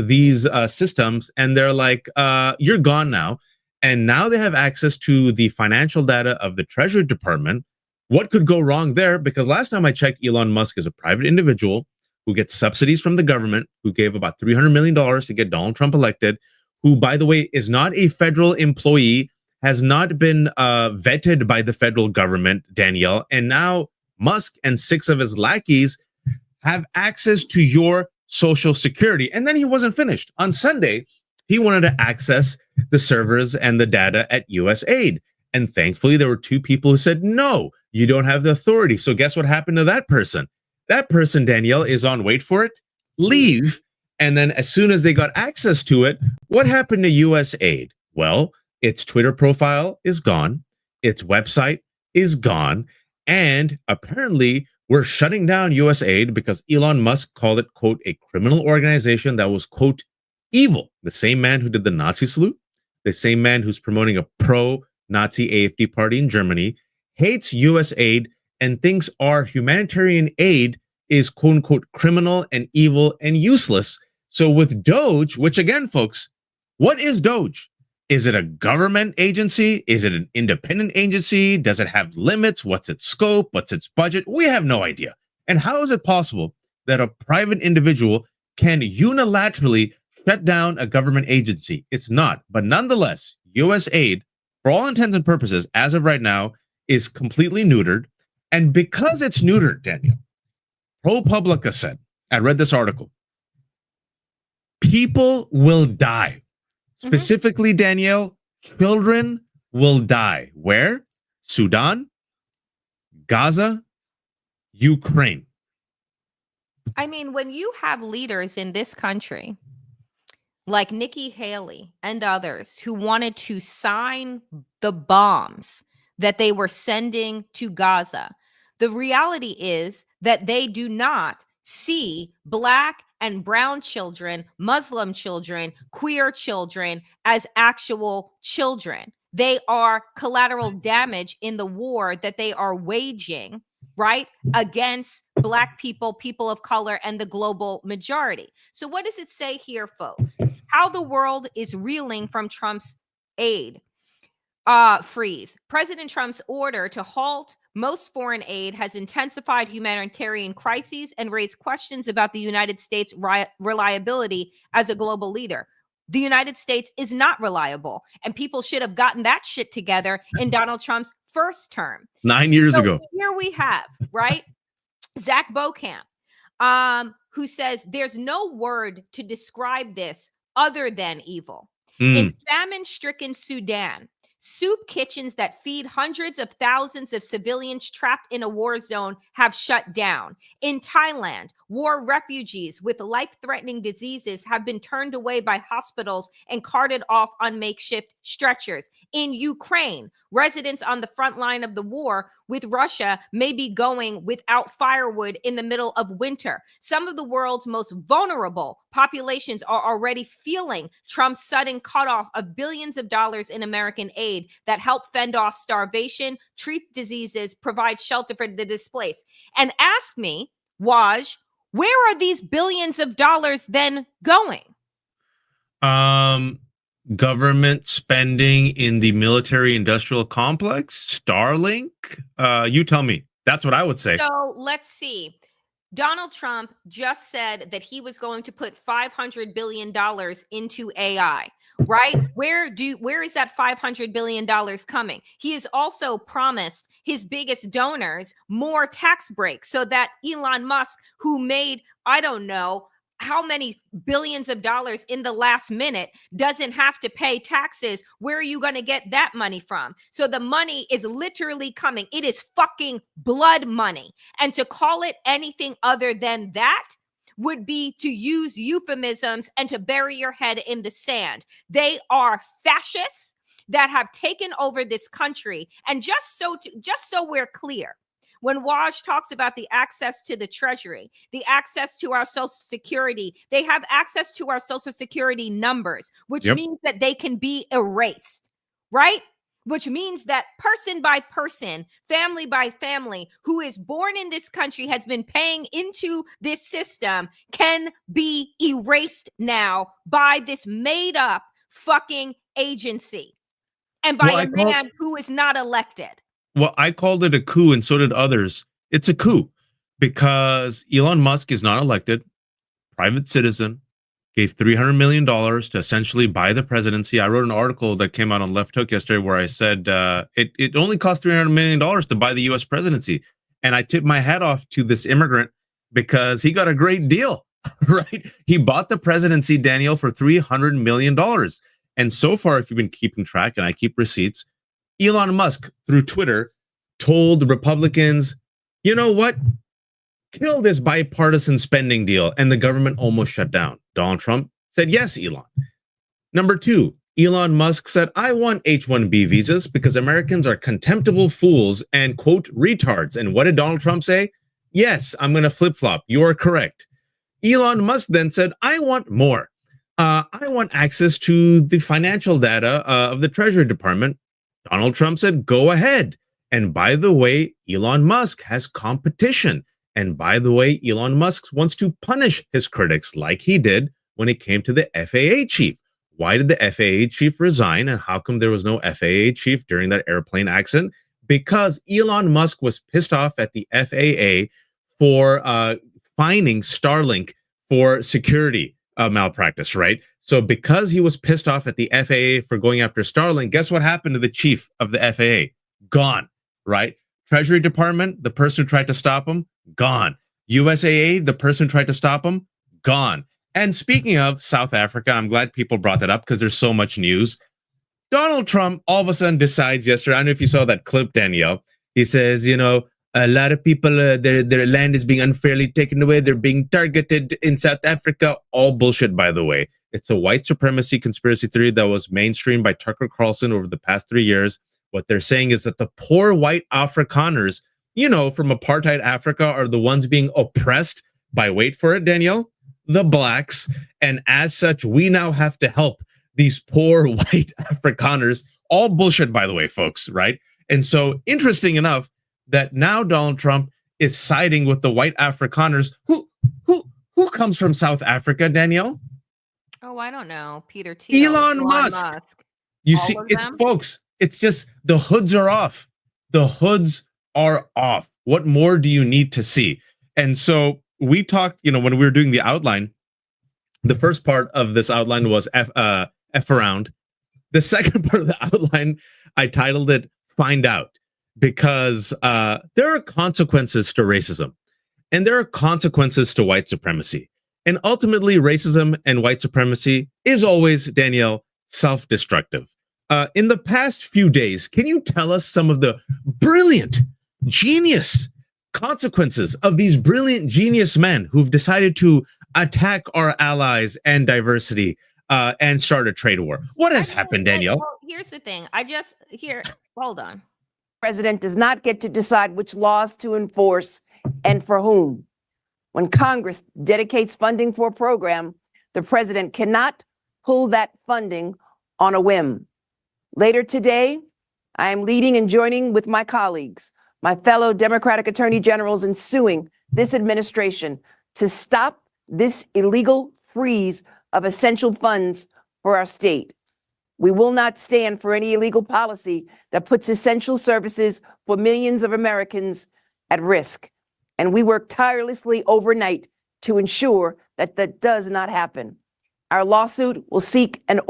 these systems, and they're like, you're gone now. And now they have access to the financial data of the Treasury Department. What could go wrong there? Because last time I checked, Elon Musk is a private individual who gets subsidies from the government, who gave about $300 million to get Donald Trump elected, who, by the way, is not a federal employee, has not been vetted by the federal government, Danielle. And now Musk and 6 of his lackeys have access to your Social Security. And then he wasn't finished. On Sunday, he wanted to access the servers and the data at USAID. And thankfully, there were 2 people who said, no, you don't have the authority. So guess what happened to that person? That person, Danielle, is on, wait for it, leave. And then as soon as they got access to it, what happened to USAID? Well, its Twitter profile is gone. Its website is gone. And apparently, we're shutting down USAID because Elon Musk called it, quote, a criminal organization that was, quote, evil. The same man who did the Nazi salute, the same man who's promoting a pro-Nazi AfD party in Germany, hates USAID and thinks our humanitarian aid is, quote unquote, criminal and evil and useless. So with Doge, which again, folks, what is Doge? Is it a government agency? Is it an independent agency? Does it have limits? What's its scope? What's its budget? We have no idea. And how is it possible that a private individual can unilaterally shut down a government agency? It's not. But nonetheless, USAID, for all intents and purposes, as of right now, is completely neutered. And because it's neutered, Daniel, ProPublica said, I read this article, people will die. Specifically, Danielle, children will die. Where? Sudan, Gaza, Ukraine. I mean, when you have leaders in this country like Nikki Haley and others who wanted to sign the bombs that they were sending to Gaza, the reality is that they do not see Black and brown children, Muslim children, queer children as actual children. They are collateral damage in the war that they are waging, right, against Black people, people of color, and the global majority. So what does it say here, folks? How the world is reeling from Trump's aid freeze. President Trump's order to halt most foreign aid has intensified humanitarian crises and raised questions about the United States' reliability as a global leader. The United States is not reliable, and people should have gotten that shit together in Donald Trump's first term. 9 years ago. Here we have, right, Zach Beaucamp, who says there's no word to describe this other than evil. In famine-stricken Sudan, soup kitchens that feed hundreds of thousands of civilians trapped in a war zone have shut down. In Thailand, war refugees with life-threatening diseases have been turned away by hospitals and carted off on makeshift stretchers. In Ukraine, residents on the front line of the war with Russia may be going without firewood in the middle of winter. Some of the world's most vulnerable populations are already feeling Trump's sudden cutoff of billions of dollars in American aid that help fend off starvation, treat diseases, provide shelter for the displaced. And ask me, Waj, where are these billions of dollars then going? Government spending in the military industrial complex, Starlink. You tell me. That's what I would say. So let's see. Donald Trump just said that he was going to put $500 billion into AI, right? Where is that $500 billion coming? He has also promised his biggest donors more tax breaks so that Elon Musk, who made, I don't know, how many billions of dollars in the last minute, doesn't have to pay taxes. Where are you going to get that money from? So the money is literally coming. It is fucking blood money. And to call it anything other than that would be to use euphemisms and to bury your head in the sand. They are fascists that have taken over this country. And just so we're clear, when Waj talks about the access to the treasury, the access to our social security, they have access to our social security numbers, which means that they can be erased, right? Which means that person by person, family by family, who is born in this country, has been paying into this system, can be erased now by this made up fucking agency and by a man who is not elected. Well, I called it a coup, and so did others. It's a coup because Elon Musk is not elected, private citizen, gave $300 million to essentially buy the presidency. I wrote an article that came out on Left Hook yesterday where I said it only cost $300 million to buy the U.S. presidency. And I tipped my hat off to this immigrant because he got a great deal, right? He bought the presidency, Danielle, for $300 million. And so far, if you've been keeping track, and I keep receipts, Elon Musk, through Twitter, told the Republicans, you know what? Kill this bipartisan spending deal. And the government almost shut down. Donald Trump said, yes, Elon. Number two, Elon Musk said, I want H-1B visas because Americans are contemptible fools and, quote, retards. And what did Donald Trump say? Yes, I'm going to flip-flop. You are correct. Elon Musk then said, I want more. I want access to the financial data of the Treasury Department. Donald Trump said, go ahead. And by the way, Elon Musk has competition. And by the way, Elon Musk wants to punish his critics like he did when it came to the FAA chief. Why did the FAA chief resign? And how come there was no FAA chief during that airplane accident? Because Elon Musk was pissed off at the FAA for fining Starlink for security malpractice, right? So because he was pissed off at the FAA for going after Starlink, guess what happened to the chief of the FAA? Gone, right? Treasury Department, the person who tried to stop him, gone. USAA, the person who tried to stop him, gone. And speaking of South Africa, I'm glad people brought that up because there's so much news. Donald Trump all of a sudden decides yesterday, I don't know if you saw that clip, Danielle, he says, you know, A lot of people, their land is being unfairly taken away. They're being targeted in South Africa. All bullshit, by the way. It's a white supremacy conspiracy theory that was mainstreamed by Tucker Carlson over the past 3 years. What they're saying is that the poor white Afrikaners, from apartheid Africa, are the ones being oppressed by, wait for it, Danielle, the blacks. And as such, we now have to help these poor white Afrikaners. All bullshit, by the way, folks, right? And so, interesting enough, that now Donald Trump is siding with the white Afrikaners. Who comes from South Africa, Danielle? Oh, I don't know. Peter Thiel, Elon Musk. You see, it's folks, it's just the hoods are off. The hoods are off. What more do you need to see? And so we talked, when we were doing the outline, the first part of this outline was F around. The second part of the outline, I titled it Find Out, because there are consequences to racism and there are consequences to white supremacy. And ultimately, racism and white supremacy is always, Danielle, self-destructive. In the past few days, can you tell us some of the brilliant, genius consequences of these brilliant, genius men who've decided to attack our allies and diversity and start a trade war? What has happened, Danielle? Well, here's the thing. Hold on. President does not get to decide which laws to enforce and for whom. When Congress dedicates funding for a program, the president cannot pull that funding on a whim. Later today, I am leading and joining with my colleagues, my fellow Democratic attorney generals, in suing this administration to stop this illegal freeze of essential funds for our state. We will not stand for any illegal policy that puts essential services for millions of Americans at risk. And we work tirelessly overnight to ensure that that does not happen. Our lawsuit will seek a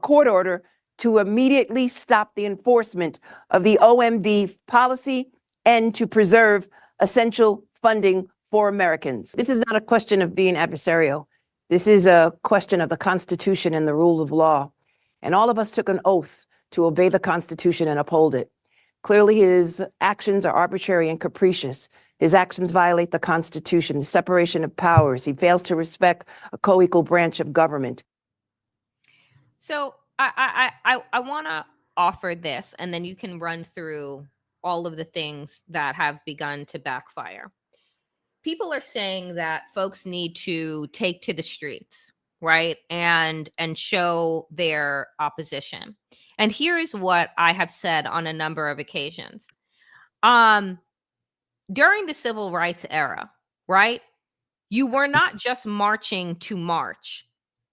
court order to immediately stop the enforcement of the OMB policy and to preserve essential funding for Americans. This is not a question of being adversarial. This is a question of the Constitution and the rule of law. And all of us took an oath to obey the Constitution and uphold it. Clearly, his actions are arbitrary and capricious. His actions violate the Constitution, the separation of powers. He fails to respect a co-equal branch of government. So I want to offer this, and then you can run through all of the things that have begun to backfire. People are saying that folks need to take to the streets, right, and show their opposition. And here is what I have said on a number of occasions. During the civil rights era, right, you were not just marching to march.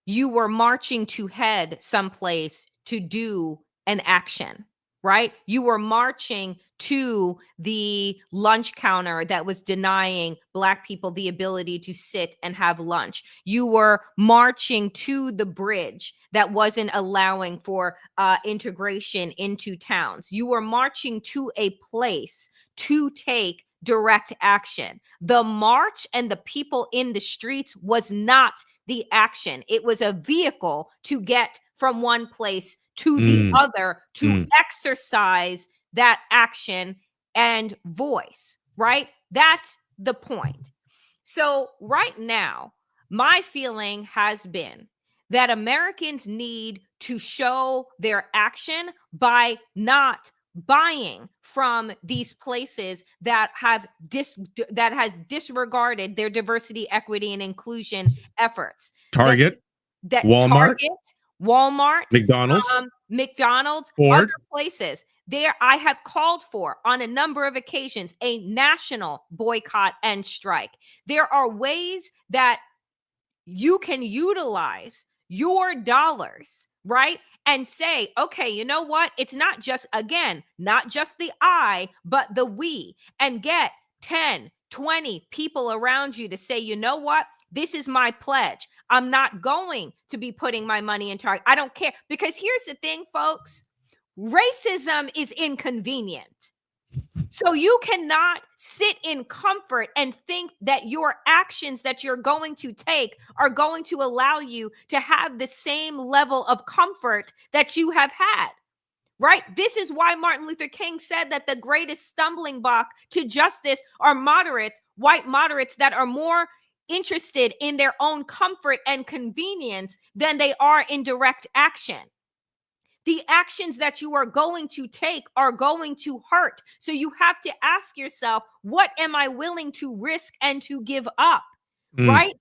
You were marching to head someplace to do an action, right? You were marching to the lunch counter that was denying Black people the ability to sit and have lunch. You were marching to the bridge that wasn't allowing for integration into towns. You were marching to a place to take direct action. The march and the people in the streets was not the action. It was a vehicle to get from one place to the other to exercise that action and voice, right? That's the point. So right now, my feeling has been that Americans need to show their action by not buying from these places that have disregarded their diversity, equity, and inclusion efforts. Target, Walmart, McDonald's, Ford. other places. There, I have called for on a number of occasions a national boycott and strike. There are ways that you can utilize your dollars, right? And say, okay, you know what? It's not just the I, but the we, and get 10, 20 people around you to say, you know what? This is my pledge. I'm not going to be putting my money in Target. I don't care. Because here's the thing, folks. Racism is inconvenient. So you cannot sit in comfort and think that your actions that you're going to take are going to allow you to have the same level of comfort that you have had. right? This is why Martin Luther King said that the greatest stumbling block to justice are moderates, white moderates that are more interested in their own comfort and convenience than they are in direct action. The actions that you are going to take are going to hurt. So you have to ask yourself, what am I willing to risk and to give up? Right?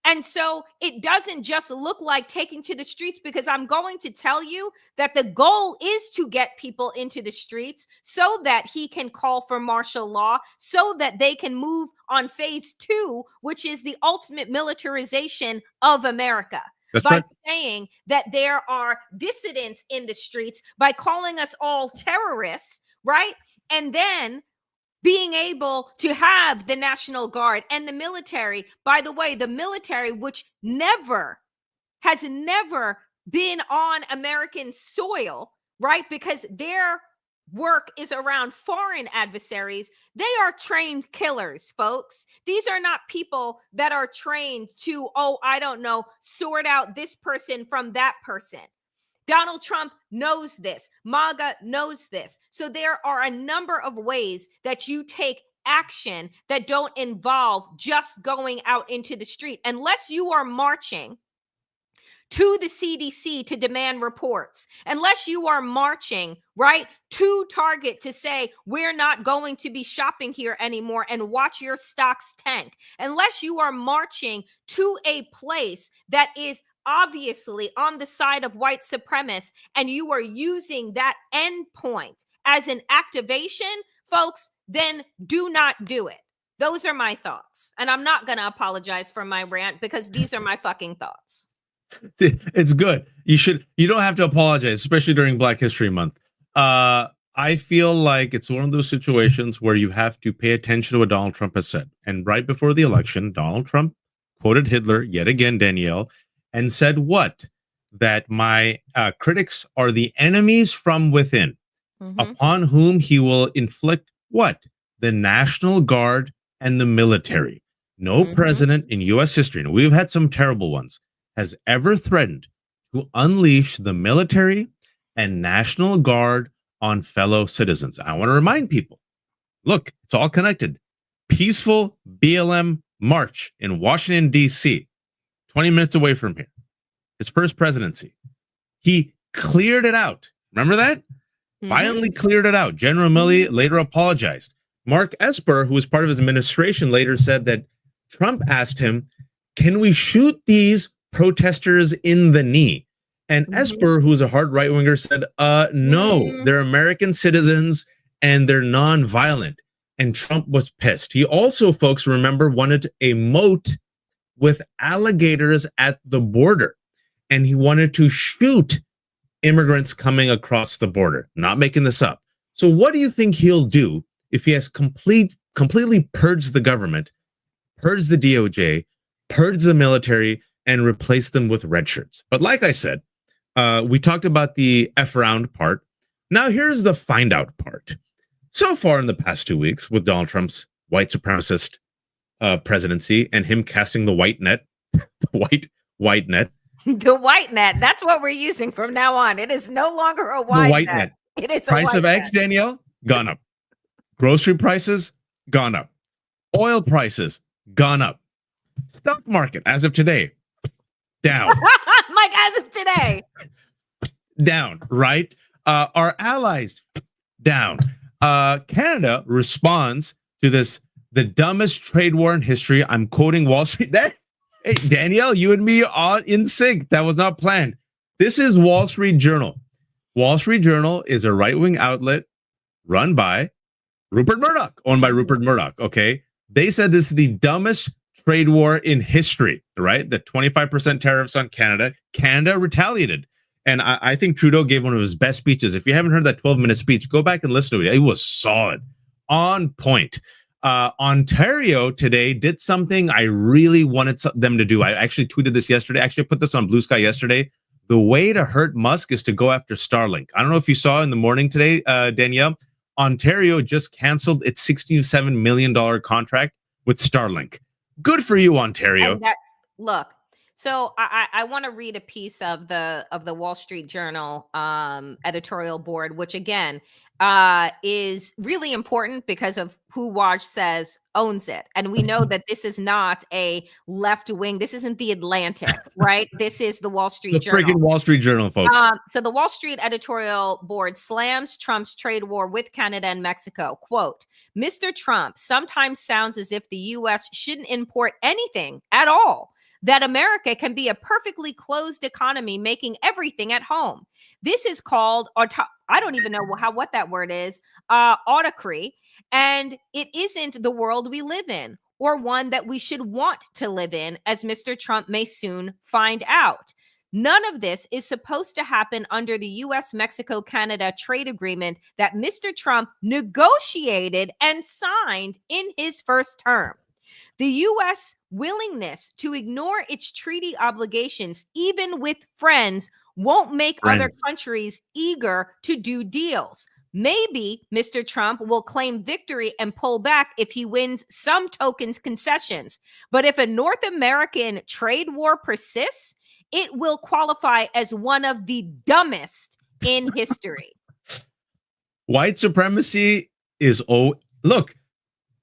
And so it doesn't just look like taking to the streets, because I'm going to tell you that the goal is to get people into the streets so that he can call for martial law, so that they can move on phase 2, which is the ultimate militarization of America. That's by right. saying that there are dissidents in the streets, by calling us all terrorists, right? And then being able to have the National Guard and the military. By the way, the military, which has never been on American soil, right? Because their work is around foreign adversaries. They are trained killers, folks. These are not people that are trained to, sort out this person from that person. Donald Trump knows this. MAGA knows this. So there are a number of ways that you take action that don't involve just going out into the street, unless you are marching to the CDC to demand reports, unless you are marching, right, to Target to say, we're not going to be shopping here anymore and watch your stocks tank, unless you are marching to a place that is obviously on the side of white supremacists, and you are using that endpoint as an activation, folks, then do not do it. Those are my thoughts. And I'm not going to apologize for my rant, because these are my fucking thoughts. It's good. You don't have to apologize, especially during Black History Month. I feel like it's one of those situations where you have to pay attention to what Donald Trump has said. And right before the election, Donald Trump quoted Hitler yet again, Danielle, and said what? That my critics are the enemies from within, upon whom he will inflict what? The National Guard and the military. No president in U.S. history, and we've had some terrible ones, has ever threatened to unleash the military and National Guard on fellow citizens. I want to remind people, look, it's all connected. Peaceful BLM march in Washington, D.C., 20 minutes away from here. His first presidency. He cleared it out. Remember that? Violently cleared it out. General Milley later apologized. Mark Esper, who was part of his administration, later said that Trump asked him, can we shoot these protesters in the knee? And Esper, who was a hard right-winger, said, no, they're American citizens and they're non-violent. And Trump was pissed. He also, folks, remember, wanted a moat with alligators at the border. And he wanted to shoot immigrants coming across the border. Not making this up. So what do you think he'll do if he has completely purged the government, purged the DOJ, purged the military, and replaced them with red shirts? But like I said, we talked about the F around part. Now here's the find out part. So far in the past 2 weeks, with Donald Trump's white supremacist presidency and him casting the white net, white net. The white net. That's what we're using from now on. It is no longer a white net. It is price of eggs, net. Danielle, gone up. Grocery prices, gone up. Oil prices, gone up. Stock market, as of today, down. Like as of today. Down, right? Our allies, down. Canada responds to this, the dumbest trade war in history. I'm quoting Wall Street. Hey, Danielle, you and me are in sync. That was not planned. This is Wall Street Journal. Wall Street Journal is a right-wing outlet run by Rupert Murdoch, owned by Rupert Murdoch, okay? They said this is the dumbest trade war in history, right? The 25% tariffs on Canada. Canada retaliated. And I think Trudeau gave one of his best speeches. If you haven't heard that 12-minute speech, go back and listen to it. It was solid, on point. Ontario today did something I really wanted them to do. I actually tweeted this yesterday. Actually, I put this on Blue Sky yesterday. The way to hurt Musk is to go after Starlink. I don't know if you saw in the morning today, Danielle, Ontario just canceled its $67 million contract with Starlink. Good for you, Ontario. Look, So I want to read a piece of the Wall Street Journal editorial board, which again is really important because of who Waj says owns it, and we know that this is not a left wing. This isn't the Atlantic, right? This is the Wall Street The Journal. freaking Wall Street Journal, folks. So the Wall Street editorial board slams Trump's trade war with Canada and Mexico. Quote, Mr. Trump sometimes sounds as if the U.S. shouldn't import anything at all, that America can be a perfectly closed economy, making everything at home. This is called, I don't even know what that word is, autocracy, and it isn't the world we live in, or one that we should want to live in, as Mr. Trump may soon find out. None of this is supposed to happen under the U.S. Mexico-Canada trade agreement that Mr. Trump negotiated and signed in his first term. The U.S. willingness to ignore its treaty obligations, even with friends, won't make other countries eager to do deals. Maybe Mr. Trump will claim victory and pull back if he wins some tokens concessions. But if a North American trade war persists, it will qualify as one of the dumbest in history. White supremacy is, look,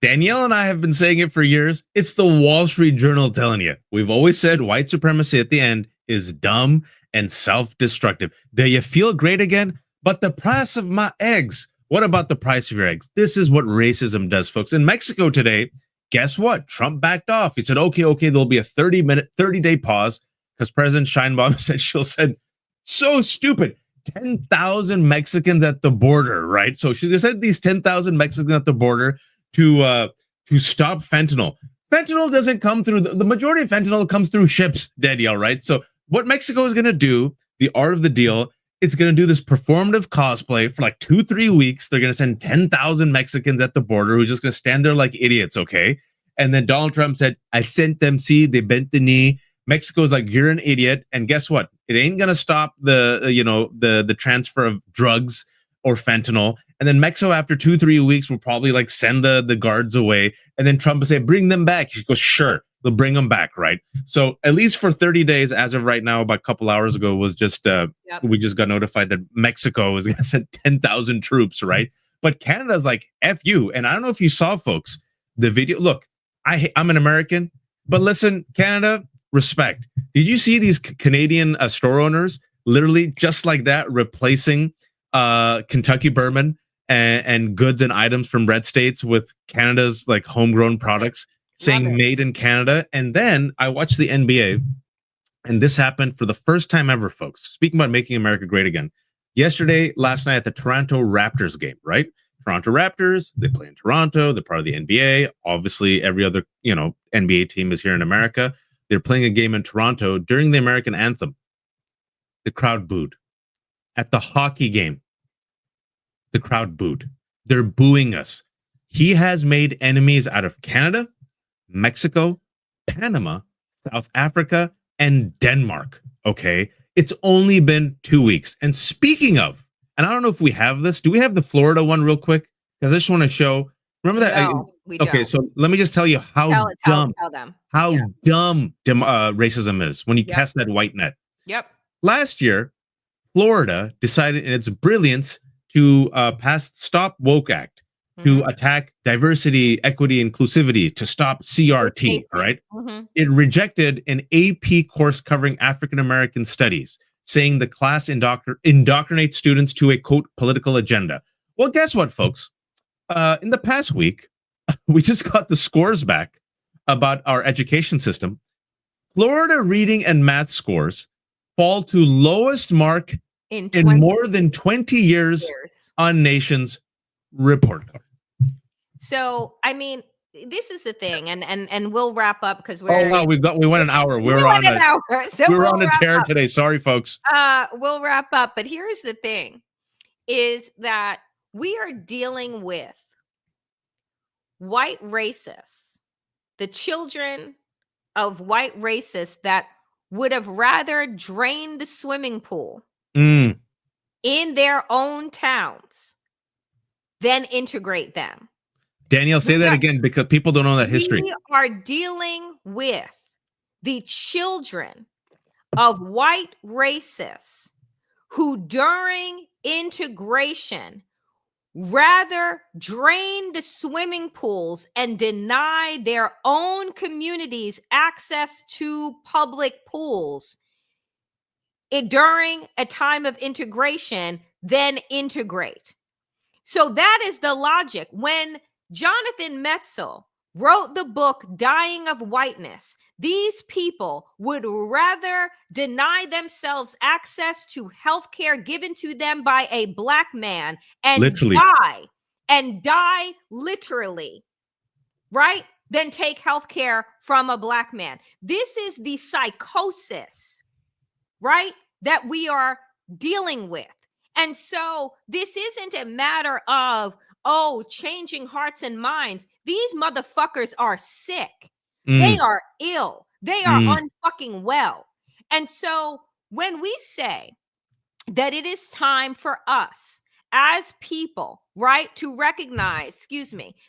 Danielle and I have been saying it for years. It's the Wall Street Journal telling you. We've always said white supremacy at the end is dumb and self-destructive. Do you feel great again? But the price of my eggs. What about the price of your eggs? This is what racism does, folks. In Mexico today, guess what? Trump backed off. He said, okay, there'll be a 30-day pause because President Sheinbaum said, so stupid. 10,000 Mexicans at the border, right? So she said these 10,000 Mexicans at the border to stop fentanyl. Fentanyl doesn't come through, the majority of fentanyl comes through ships, Danielle, right? So what Mexico is going to do, the art of the deal, it's going to do this performative cosplay for like 2-3 weeks. They're going to send 10,000 Mexicans at the border who's just going to stand there like idiots, okay? And then Donald Trump said, I sent them, see, they bent the knee. Mexico's like, you're an idiot. And guess what? It ain't going to stop the transfer of drugs or fentanyl. And then Mexico, after 2-3 weeks, will probably like send the guards away. And then Trump will say, bring them back. He goes, sure, they'll bring them back, right? So at least for 30 days, as of right now, about a couple hours ago, was just, we just got notified that Mexico was going to send 10,000 troops, right? But Canada's like, F you. And I don't know if you saw, folks, the video. Look, I'm an American, but listen, Canada, respect. Did you see these Canadian store owners literally just like that replacing Kentucky bourbon and goods and items from red states with Canada's like homegrown products, saying made in Canada? And then I watched the NBA, and this happened for the first time ever, folks. Speaking about making America great again. Last night at the Toronto Raptors game, right? Toronto Raptors, they play in Toronto. They're part of the NBA. Obviously, every other, NBA team is here in America. They're playing a game in Toronto. During the American anthem, the crowd booed. At the hockey game, the crowd booed. They're booing us. He has made enemies out of Canada, Mexico, Panama, South Africa, and Denmark. Okay. It's only been 2 weeks. And speaking of, and I don't know if we have this. Do we have the Florida one real quick? Because I just want to show. Remember that? No, we don't. Okay, so let me just tell you how dumb racism is when you cast that white net. Yep. Last year, Florida decided in its brilliance to pass Stop Woke Act to attack diversity, equity, inclusivity, to stop CRT, right? It rejected an AP course covering African-American studies, saying the class indoctrinates students to a, quote, political agenda. Well, guess what, folks? In the past week, we just got the scores back about our education system. Florida reading and math scores fall to lowest mark in more than 20 years on Nation's report card. So, I mean, this is the thing, and we'll wrap up because we're. Oh wow, we went an hour. We were on a tear today. Sorry, folks. We'll wrap up, but here's the thing: is that we are dealing with white racists, the children of white racists that would have rather drained the swimming pool in their own towns than integrate them. Danielle, say that again because people don't know that history. We are dealing with the children of white racists who during integration rather drain the swimming pools and deny their own communities access to public pools during a time of integration, then integrate. So that is the logic. When Jonathan Metzl wrote the book Dying of Whiteness, these people would rather deny themselves access to health care given to them by a black man and Literally. die literally, right? Than take health care from a black man. This is the psychosis, right, that we are dealing with. And so this isn't a matter of, changing hearts and minds. These motherfuckers are sick. They are ill. They are unfucking well. And so when we say that it is time for us as people, right, to recognize,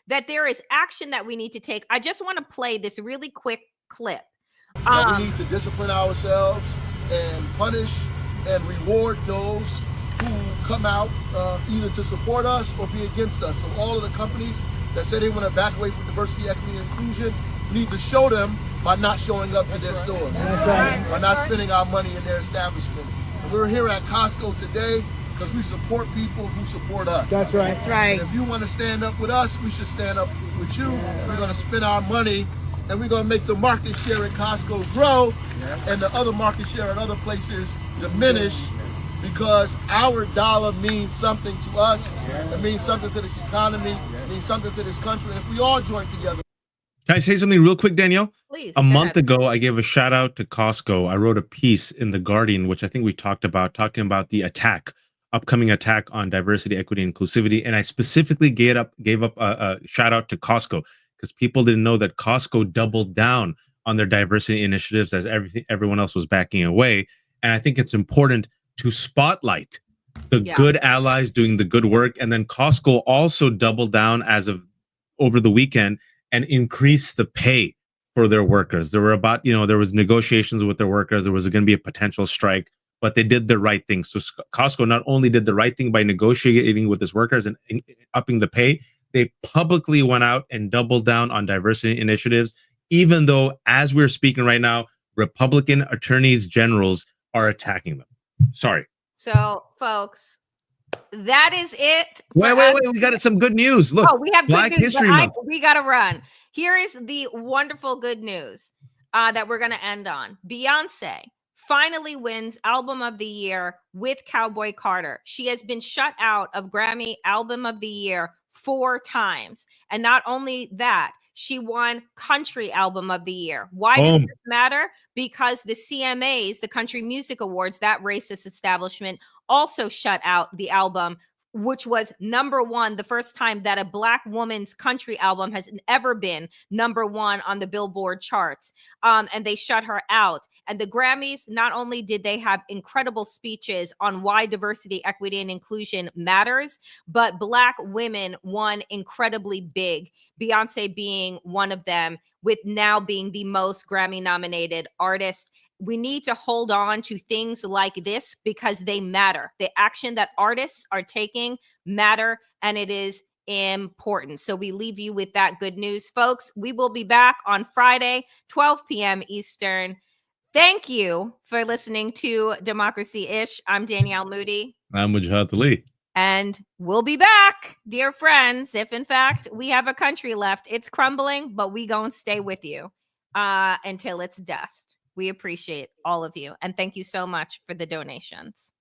that there is action that we need to take, I just want to play this really quick clip. We need to discipline ourselves and punish and reward those who come out either to support us or be against us. So all of the companies that say they want to back away from diversity, equity, and inclusion, we need to show them by not showing up to their stores, by not spending our money in their establishments. And we're here at Costco today because we support people who support us. That's right. That's right. And if you want to stand up with us, we should stand up with you. We're going to spend our money and we're going to make the market share at Costco grow and the other market share at other places diminish, because our dollar means something to us. It means something to this economy. It means something to this country. And if we all join together. Can I say something real quick, Danielle? Please. A month ago, I gave a shout out to Costco. I wrote a piece in The Guardian, which I think we talked about, talking about the upcoming attack on diversity, equity, and inclusivity. And I specifically gave up a shout out to Costco because people didn't know that Costco doubled down on their diversity initiatives as everyone else was backing away. And I think it's important to spotlight the good allies doing the good work. And then Costco also doubled down as of over the weekend and increased the pay for their workers. There were there was negotiations with their workers. There was going to be a potential strike, but they did the right thing. So Costco not only did the right thing by negotiating with its workers and upping the pay, they publicly went out and doubled down on diversity initiatives, even though, as we're speaking right now, Republican attorneys generals are attacking them. Sorry. So, folks, that is it. Wait. We got some good news. Look, we have Black good news, History Month. We got to run. Here is the wonderful good news that we're going to end on. Beyonce finally wins Album of the Year with Cowboy Carter. She has been shut out of Grammy Album of the Year 4 times. And not only that, she won Country Album of the Year. Why does this matter? Because the CMAs, the Country Music Awards, that racist establishment, also shut out the album, which was #1, the first time that a Black woman's country album has ever been #1 on the Billboard charts. And they shut her out. And the Grammys, not only did they have incredible speeches on why diversity, equity, and inclusion matters, but Black women won incredibly big, Beyonce being one of them, with now being the most Grammy-nominated artist. We need to hold on to things like this because they matter. The action that artists are taking matter, and it is important. So we leave you with that good news, folks. We will be back on Friday, 12 p.m. Eastern. Thank you for listening to Democracy-ish. I'm Danielle Moodie. I'm Wajahat. And we'll be back, dear friends, if in fact we have a country left. It's crumbling, but we gonna stay with you until it's dust. We appreciate all of you. And thank you so much for the donations.